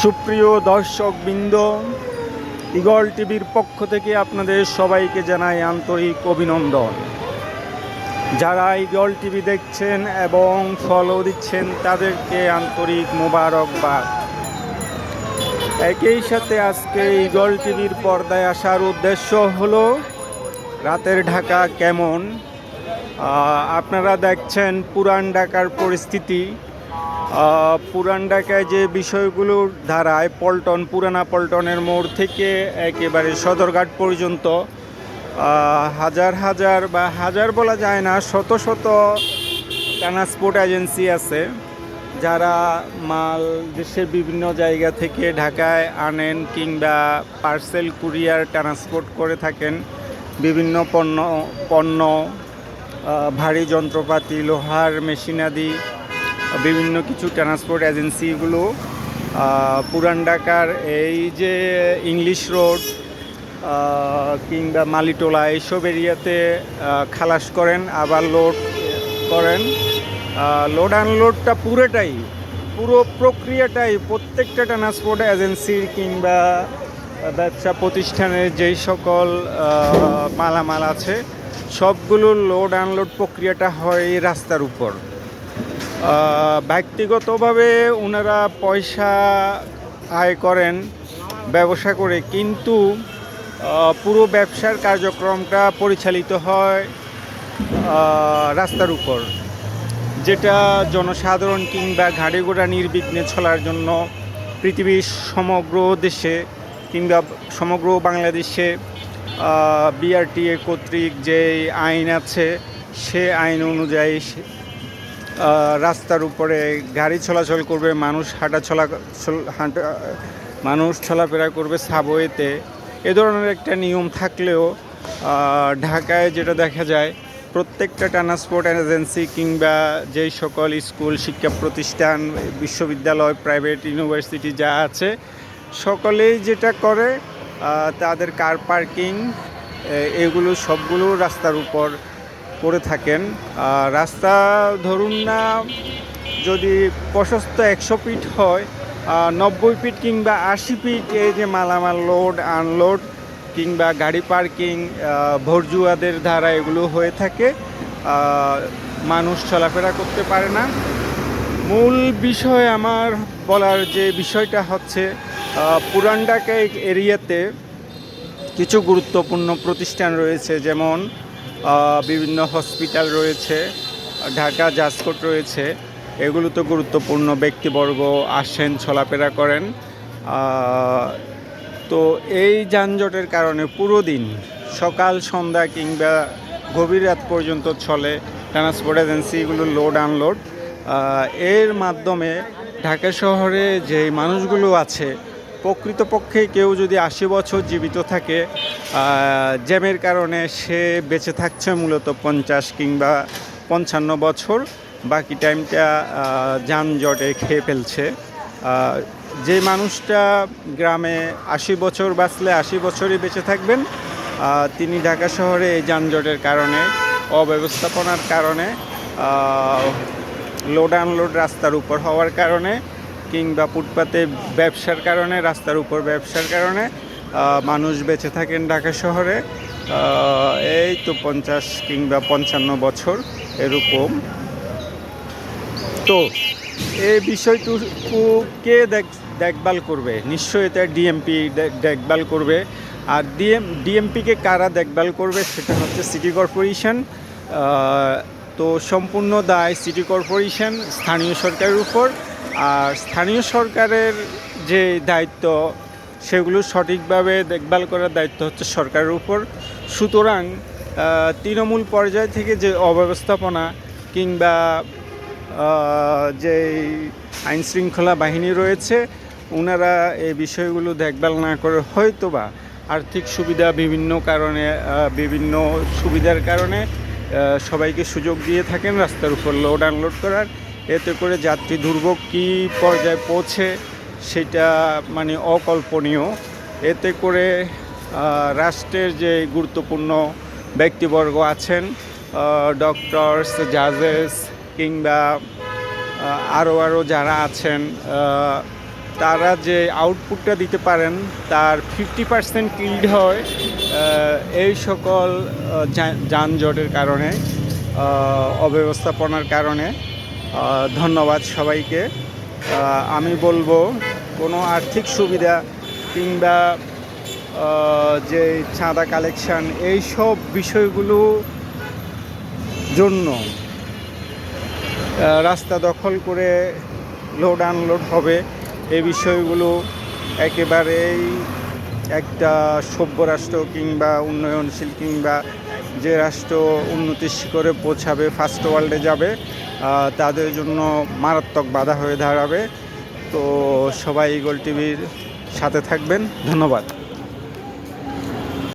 সুপ্রিয় দর্শকবৃন্দ, ঈগল টিভির পক্ষ থেকে আপনাদের সবাইকে জানাই আন্তরিক অভিনন্দন। যারা ঈগল টিভি দেখছেন এবং ফলো দিচ্ছেন তাদেরকে আন্তরিক মোবারকবাদ। একই সাথে আজকে ঈগল টিভির পর্দায় আসার উদ্দেশ্য হলো রাতের ঢাকা কেমন। আপনারা দেখছেন পুরান ঢাকার পরিস্থিতি। পুরান ঢাকায় যে বিষয়গুলোর ধারায় পুরানা পল্টনের মোড় থেকে একেবারে সদরঘাট পর্যন্ত হাজার হাজার বা হাজার বলা যায় না, শত শত ট্রান্সপোর্ট এজেন্সি আছে যারা মাল দেশের বিভিন্ন জায়গা থেকে ঢাকায় আনেন কিংবা পার্সেল কুরিয়ার ট্রান্সপোর্ট করে থাকেন। বিভিন্ন পণ্য ভারী যন্ত্রপাতি, লোহার মেশিনাদি, বিভিন্ন কিছু ট্রান্সপোর্ট এজেন্সিগুলো পুরান ঢাকার এই যে ইংলিশ রোড কিংবা মালিটোলা এইসব এরিয়াতে খালাস করেন, আবার লোড করেন। লোড আনলোডটা পুরো প্রক্রিয়াটাই প্রত্যেকটা ট্রান্সপোর্ট এজেন্সির কিংবা ব্যবসা প্রতিষ্ঠানের যেই সকল মালামাল আছে সবগুলো লোড আনলোড প্রক্রিয়াটা হয় রাস্তার উপর। ব্যক্তিগতভাবে ওনারা পয়সা আয় করেন ব্যবসা করে, কিন্তু পুরো ব্যবসার কার্যক্রমটা পরিচালিত হয় রাস্তার উপর, যেটা জনসাধারণ কিংবা গাড়ি ঘোড়া নির্বিঘ্নে চলার জন্য পৃথিবীর সমগ্র দেশে কিংবা সমগ্র বাংলাদেশে বিআরটিএ কর্তৃক যে আইন আছে সে আইন অনুযায়ী রাস্তার উপরে গাড়ি চলাচল করবে, মানুষ চলাফেরা করবে সাবওয়েতে। এ ধরনের একটা নিয়ম থাকলেও ঢাকায় যেটা দেখা যায়, প্রত্যেকটা ট্রান্সপোর্ট এজেন্সি কিংবা যেই সকল স্কুল, শিক্ষা প্রতিষ্ঠান, বিশ্ববিদ্যালয়, প্রাইভেট ইউনিভার্সিটি যা আছে সকলেই যেটা করে তাদের কার পার্কিং এগুলো সবগুলো রাস্তার উপর করে থাকেন। রাস্তা ধরুন না যদি প্রশস্ত 100 ফিট হয়, 90 ফিট কিংবা 80 ফিট এই যে মালামাল লোড আনলোড কিংবা গাড়ি পার্কিং ভরজুয়াদের দ্বারা এগুলো হয়ে থাকে। মানুষ চলাফেরা করতে পারে না। মূল বিষয় আমার বলার যে বিষয়টা হচ্ছে, পুরান ঢাকা এরিয়াতে কিছু গুরুত্বপূর্ণ প্রতিষ্ঠান রয়েছে, যেমন বিভিন্ন হসপিটাল রয়েছে, ঢাকা জাজকোর্ট রয়েছে। এগুলো তো গুরুত্বপূর্ণ, ব্যক্তিবর্গ আসেন, চলাফেরা করেন। তো এই যানজটের কারণে পুরো দিন সকাল সন্ধ্যা কিংবা গভীর রাত পর্যন্ত চলে ট্রান্সপোর্ট এজেন্সিগুলো লোড আনলোড। এর মাধ্যমে ঢাকা শহরে যে মানুষগুলো আছে, প্রকৃতপক্ষে কেউ যদি 80 বছর জীবিত থাকে, জ্যামের কারণে সে বেঁচে থাকছে মূলত 50 কিংবা 55 বছর, বাকি টাইমটা যানজটে খেয়ে ফেলছে। যে মানুষটা গ্রামে 80 বছর বাঁচলে 80 বছরই বেঁচে থাকবেন, তিনি ঢাকা শহরে এই যানজটের কারণে, অব্যবস্থাপনার কারণে, লোড আনলোড রাস্তার উপর হওয়ার কারণে কিংবা ফুটপাতে ব্যবসার কারণে, রাস্তার উপর ব্যবসার কারণে মানুষ বেঁচে থাকেন ঢাকা শহরে এই তো 50 কিংবা 55 বছর এরকম। তো এই বিষয়টুকু কে দেখভাল করবে? নিশ্চয়ই এটা ডিএমপি দেখভাল করবে। আর ডিএমপিকে কারা দেখভাল করবে সেটা হচ্ছে সিটি কর্পোরেশন। তো সম্পূর্ণ দায় সিটি কর্পোরেশন, স্থানীয় সরকারের উপর। আর স্থানীয় সরকারের যে দায়িত্ব সেগুলো সঠিকভাবে দেখভাল করার দায়িত্ব হচ্ছে সরকারের উপর। সুতরাং তৃণমূল পর্যায় থেকে যে অব্যবস্থাপনা কিংবা যে আইনশৃঙ্খলা বাহিনী রয়েছে, ওনারা এই বিষয়গুলো দেখভাল না করে হয়তোবা আর্থিক সুবিধা বিভিন্ন কারণে, বিভিন্ন সুবিধার কারণে সবাইকে সুযোগ দিয়ে থাকেন রাস্তার উপর লোড আনলোড করার। এতে করে যাত্রী দুর্ভোগ কী পর্যায়ে পৌঁছে সেটা মানে অকল্পনীয়। এতে করে রাষ্ট্রের যে গুরুত্বপূর্ণ ব্যক্তিবর্গ আছেন, ডক্টরস, জাজেস কিংবা আরও যারা আছেন, তারা যে আউটপুটটা দিতে পারেন তার 50% কিল্ড হয় এই সকল যানজটের কারণে, অব্যবস্থাপনার কারণে। ধন্যবাদ সবাইকে। আমি বলবো কোনো আর্থিক সুবিধা কিংবা যে চাঁদা কালেকশান এইসব বিষয়গুলো জন্য রাস্তা দখল করে লোড আনলোড হবে, এই বিষয়গুলো একেবারেই একটা সভ্য রাষ্ট্র কিংবা উন্নয়নশীল কিংবা যে রাষ্ট্র উন্নতির শিখরে পৌঁছাবে, ফার্স্ট ওয়ার্ল্ডে যাবে, তাদের জন্য মারাত্মক বাধা হয়ে দাঁড়াবে। তো সবাই ঈগল টিভির সাথে থাকবেন। ধন্যবাদ।